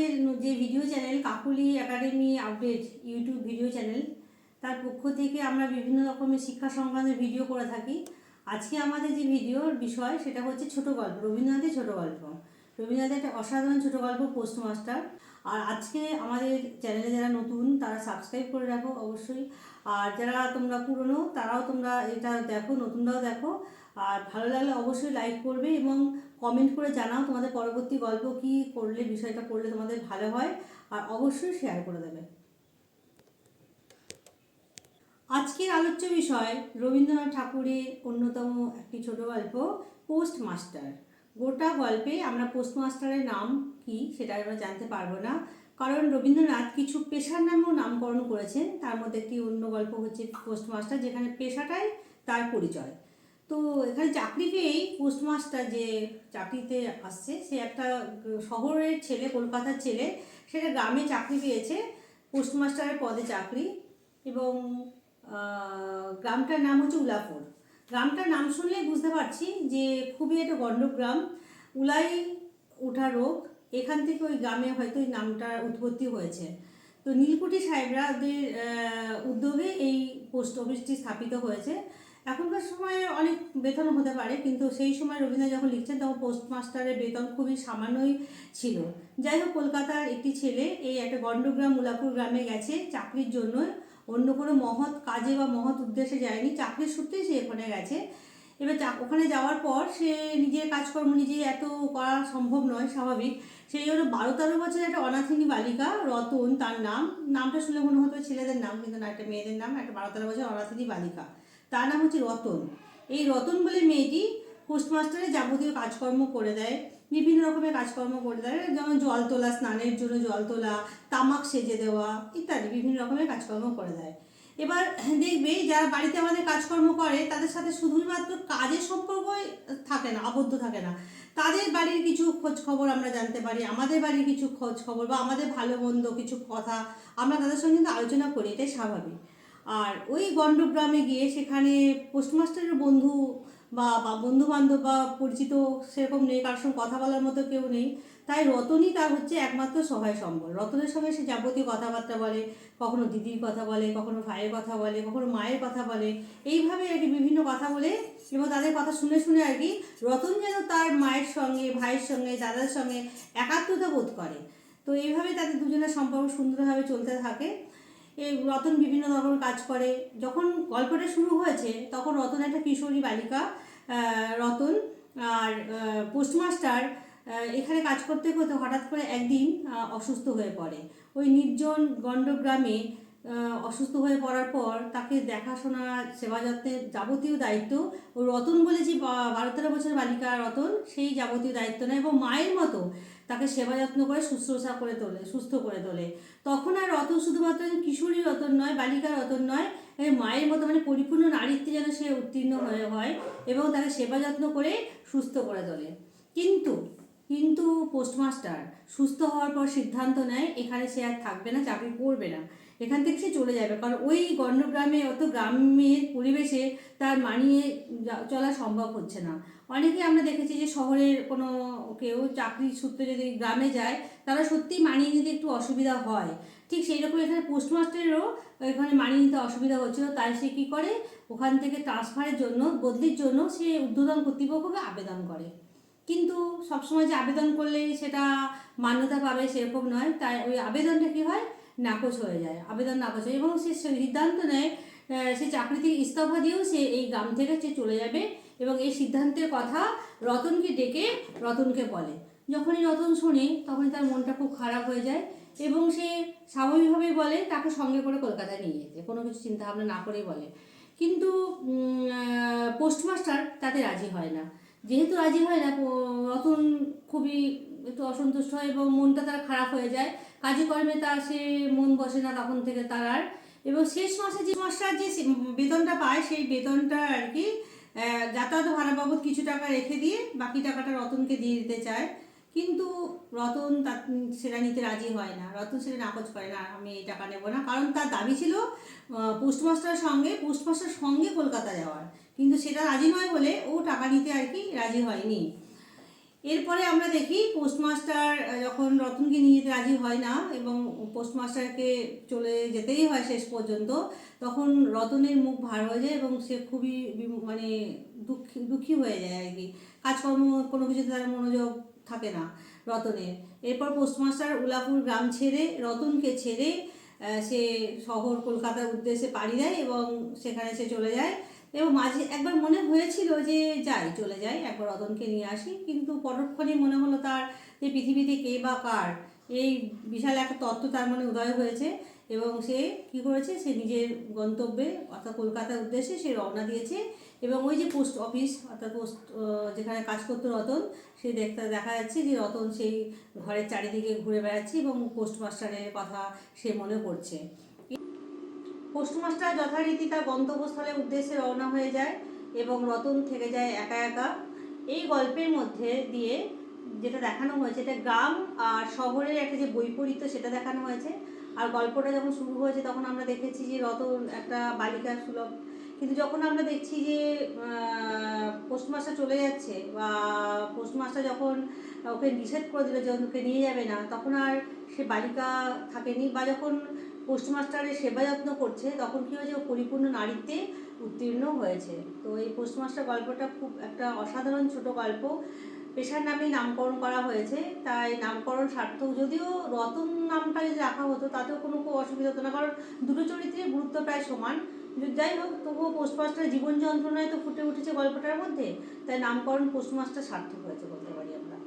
আমাদের যে video channel Kakuli academy update YouTube video channel, তার পক্ষ থেকে আমরা বিভিন্ন রকমের শিক্ষা সংক্রান্ত ভিডিও করে থাকি। আজকে আমাদের যে ভিডিওর বিষয় সেটা হচ্ছে ছোট গল্প, রবীন্দ্রনাথের ছোট গল্প। রবীন্দ্রনাথের একটা অসাধারণ ছোট গল্প পোস্টমাস্টার। আর আজকে আমাদের চ্যানেলে যারা নতুন তারা সাবস্ক্রাইব করে রাখো অবশ্যই, আর যারা তোমরা পুরনো তারাও তোমরা এটা দেখো, নতুনরাও দেখো। আর ভালো লাগলে অবশ্যই লাইক করবে এবং কমেন্ট করে জানাও তোমাদের পরবর্তী গল্প কি করলে, বিষয়টা করলে তোমাদের ভালো হয়, আর অবশ্যই শেয়ার করে দেবে। আজকের আলোচ্য বিষয় রবীন্দ্রনাথ ঠাকুরের অন্যতম একটি ছোট গল্প পোস্টমাস্টার। গোটা গল্পে আমরা পোস্টমাস্টারের নাম কি সেটা আমরা জানতে পারবো না, কারণ রবীন্দ্রনাথ কিছু পেশার নামেও নামকরণ করেছেন। তার মধ্যে একটি অন্য গল্প হচ্ছে পোস্টমাস্টার, যেখানে পেশাটাই তার পরিচয়। তো এখানে চাকরি পেয়েই পোস্টমাস্টার যে চাকরিতে আসছে, সে একটা শহরের ছেলে, কলকাতার ছেলে, সেটা গ্রামে চাকরি পেয়েছে, পোস্টমাস্টারের পদে চাকরি। এবং গ্রামটার নাম হচ্ছে উলাপুর। গ্রামটার নাম শুনলেই বুঝতে পারছি যে খুবই একটা গণ্ড গ্রাম। উলাই ওঠা রোগ, এখান থেকে ওই গ্রামে হয়তো এই নামটার উৎপত্তি হয়েছে। তো নীলকুঠি সাহেবরা ওদের উদ্যোগে এই পোস্ট অফিসটি স্থাপিত হয়েছে। এখনকার সময়ে অনেক বেতন হতে পারে, কিন্তু সেই সময় রবীন্দ্রনাথ যখন লিখছেন তখন পোস্টমাস্টারের বেতন খুবই সামান্যই ছিল। যাই হোক, কলকাতার একটি ছেলে এই একটা গণ্ডগ্রাম উলাপুর গ্রামে গেছে চাকরির জন্য, অন্য কোনো মহৎ কাজে বা মহৎ উদ্দেশ্যে যায়নি, চাকরির সূত্রেই সে ওখানে গেছে। এবার ওখানে যাওয়ার পর সে নিজের কাজকর্ম নিজে এত করা সম্ভব নয়, স্বাভাবিক। সেই জন্য 12-13 বছরের একটা অনাথিনী বালিকা, রতন তার নাম, নামটা শুনলে মনে হতো ছেলেদের নাম, কিন্তু না, একটা মেয়েদের নাম। একটা 12-13 বছর অনাথিনী বালিকা, তার নাম হচ্ছে রতন। এই রতন বলে মেয়েটি পোস্টমাস্টারের যাবতীয় কাজকর্ম করে দেয়, বিভিন্ন রকমের কাজকর্ম করে দেয়, যেমন জল তোলা, স্নানের জন্য জল তোলা, তামাক সেজে দেওয়া ইত্যাদি বিভিন্ন রকমের কাজকর্ম করে দেয়। এবার দেখবে যারা বাড়িতে আমাদের কাজকর্ম করে তাদের সাথে শুধুমাত্র কাজের সম্পর্কই থাকে না, আবদ্ধ থাকে না, তাদের বাড়ির কিছু খোঁজ খবর আমরা জানতে পারি, আমাদের বাড়ির কিছু খোঁজ খবর বা আমাদের ভালো মন্দ কিছু কথা আমরা তাদের সঙ্গে কিন্তু আলোচনা করি, এটাই স্বাভাবিক। আর ওই গণ্ডগ্রামে গিয়ে সেখানে পোস্টমাস্টারের বন্ধু বা বন্ধু বান্ধব বা পরিচিত সেরকম নেই, কারোর সঙ্গে কথা বলার মতো কেউ নেই। তাই রতনই তার হচ্ছে একমাত্র সহায় সম্বল। রতনের সঙ্গে সে যাবতীয় কথাবার্তা বলে, কখনো দিদির কথা বলে, কখনো ভাইয়ের কথা বলে, কখনো মায়ের কথা বলে, এইভাবে আর কি বিভিন্ন কথা বলে। এবং তাদের কথা শুনে শুনে আর কি রতন যেন তার মায়ের সঙ্গে, ভাইয়ের সঙ্গে, দাদার সঙ্গে একাত্মতা বোধ করে। তো এইভাবে তাদের দুজনের সম্পর্ক সুন্দরভাবে চলতে থাকে। এই রতন বিভিন্ন রকম কাজ করে। যখন গল্পটা শুরু হয়েছে তখন রতন একটা কিশোরী বালিকা, রতন। আর পোস্টমাস্টার এখানে কাজ করতে করতে হঠাৎ করে একদিন অসুস্থ হয়ে পড়ে। ওই নির্জন গণ্ডগ্রামে অসুস্থ হয়ে পড়ার পর তাকে দেখাশোনা, সেবা যত্নের যাবতীয় দায়িত্ব ও রতন বলে যে 12-13 বছর বালিকা রতন, সেই যাবতীয় দায়িত্ব নেয় এবং মায়ের মতো তাকে সেবা যত্ন করে শুশ্রূষা করে তোলে, সুস্থ করে তোলে। তখন আর রতন শুধুমাত্র কিশোরী রতন নয়, বালিকা রতন নয়, মায়ের মতো মানে পরিপূর্ণ নারীত্বে যেন সে উত্তীর্ণ হয়ে হয় এবং তাকে সেবা যত্ন করে সুস্থ করে তোলে। কিন্তু কিন্তু পোস্টমাস্টার সুস্থ হওয়ার পর সিদ্ধান্ত নেয় এখানে সে আর থাকবে না, চাকরি করবে না, এখান থেকে সে চলে যাবে, কারণ ওই গণ্ডগ্রামে অত গ্রামের পরিবেশে তার মানিয়ে চলা সম্ভব হচ্ছে না। অনেকে আমরা দেখেছি যে শহরের কোনো কেউ চাকরির সূত্রে যদি গ্রামে যায় তারা সত্যিই মানিয়ে নিতে একটু অসুবিধা হয়। ঠিক সেই রকম এখানে পোস্টমাস্টারেরও এখানে মানিয়ে নিতে অসুবিধা হচ্ছিল, তাই সে কী করে, ওখান থেকে ট্রান্সফারের জন্য, বদলির জন্য সে ঊর্ধ্বতন কর্তৃপক্ষকে আবেদন করে। কিন্তু সবসময় যে আবেদন করলেই সেটা মান্যতা পাবে সেরকম নয়, তাই ওই আবেদনটা কী হয়, নাকচ হয়ে যায়, আবেদন নাকচ হয় এবং সে সিদ্ধান্ত নেয় সে চাকরি থেকে ইস্তফা দিয়েও সে এই গ্রাম থেকে সে চলে যাবে। এবং এই সিদ্ধান্তের কথা রতনকে ডেকে রতনকে বলে। যখনই রতন শোনে তখনই তার মনটা খুব খারাপ হয়ে যায় এবং সে স্বাভাবিকভাবেই বলে তাকে সঙ্গে করে কলকাতায় নিয়ে যেতে, কোনো কিছু চিন্তাভাবনা না করেই বলে। কিন্তু পোস্টমাস্টার তাতে রাজি হয় না। যেহেতু রাজি হয় না, রতন খুবই একটু অসন্তুষ্ট হয় এবং মনটা তার খারাপ হয়ে যায়, কাজে কর্মে তার সে মন বসে না তখন থেকে তার আর। এবং শেষ মাসে যে মাসটার যে বেতনটা পায় সেই বেতনটা আর কি যাতায়াত ভাড়া বাবদ কিছু টাকা রেখে দিয়ে বাকি টাকাটা রতনকে দিয়ে দিতে চায়। কিন্তু রতন সেটা নিতে রাজি হয় না, রতন সেটা নাকচ করে না, আমি এই টাকা নেবো না, কারণ তার দাবি ছিল পোস্টমাস্টার সঙ্গে কলকাতা যাওয়ার, কিন্তু সেটা রাজি নয় বলে ও টাকা নিতে আর কি রাজি হয়নি। এরপরে আমরা দেখি পোস্টমাস্টার যখন রতনকে নিয়ে যেতে রাজি হয় না এবং পোস্টমাস্টারকে চলে যেতেই হয় শেষ পর্যন্ত, তখন রতনের মুখ ভার হয়ে যায় এবং সে খুবই মানে দুঃখী দুঃখী হয়ে যায় আর কি। কাজকর্ম কোনো কিছুতে তার মনোযোগ থাকে না রতনের। এরপর পোস্টমাস্টার উলাপুর গ্রাম ছেড়ে রতনকে ছেড়ে সে শহর কলকাতার উদ্দেশ্যে পাড়ি দেয় এবং সেখানে সে চলে যায়। এবং মাঝে একবার মনে হয়েছিল যে চলে যাই একবার রতনকে নিয়ে আসি, কিন্তু পরক্ষণেই মনে হলো তার যে পৃথিবীতে কে বা কার, এই বিশাল একটা তত্ত্ব তার মনে উদয় হয়েছে এবং সে কী করেছে, সে নিজের গন্তব্যে অর্থাৎ কলকাতার উদ্দেশ্যে সে রওনা দিয়েছে। এবং ওই যে পোস্ট অফিস অর্থাৎ পোস্ট যেখানে কাজ করতো রতন, সে দেখা যাচ্ছে যে রতন সেই ঘরের চারিদিকে ঘুরে বেড়াচ্ছে এবং পোস্টমাস্টারের কথা সে মনে করছে। পোস্টমাস্টার যথারীতি তার গন্তব্যস্থলের উদ্দেশ্যে রওনা হয়ে যায় এবং রতন থেকে যায় একা একা। এই গল্পের মধ্যে দিয়ে যেটা দেখানো হয়েছে, এটা গ্রাম আর শহরের একটা যে বৈপরীত্য সেটা দেখানো হয়েছে। আর গল্পটা যখন শুরু হয়েছে তখন আমরা দেখেছি যে রতন একটা বালিকা সুলভ, কিন্তু যখন আমরা দেখছি যে পোস্টমাস্টার চলে যাচ্ছে বা পোস্টমাস্টার যখন ওকে নিষেধ করে দিল যে ওকে নিয়ে যাবে না, তখন আর সে বালিকা থাকেনি। বা যখন পোস্টমাস্টারের সেবা যত্ন করছে তখন কী হয়েছে, ও পরিপূর্ণ নারীত্বে উত্তীর্ণ হয়েছে। তো এই পোস্টমাস্টার গল্পটা খুব একটা অসাধারণ ছোট গল্প। পেশার নামেই নামকরণ করা হয়েছে, তাই নামকরণ সার্থক। যদিও রতন নামটা যদি রাখা হতো তাতেও কোনো খুব অসুবিধা হতো না, কারণ দুটো চরিত্রের গুরুত্ব প্রায় সমান। যাই হোক, তবুও পোস্টমাস্টারের জীবন যন্ত্রণায় তো ফুটে উঠেছে গল্পটার মধ্যে, তাই নামকরণ পোস্টমাস্টার সার্থক হয়েছে বলতে পারি আমরা।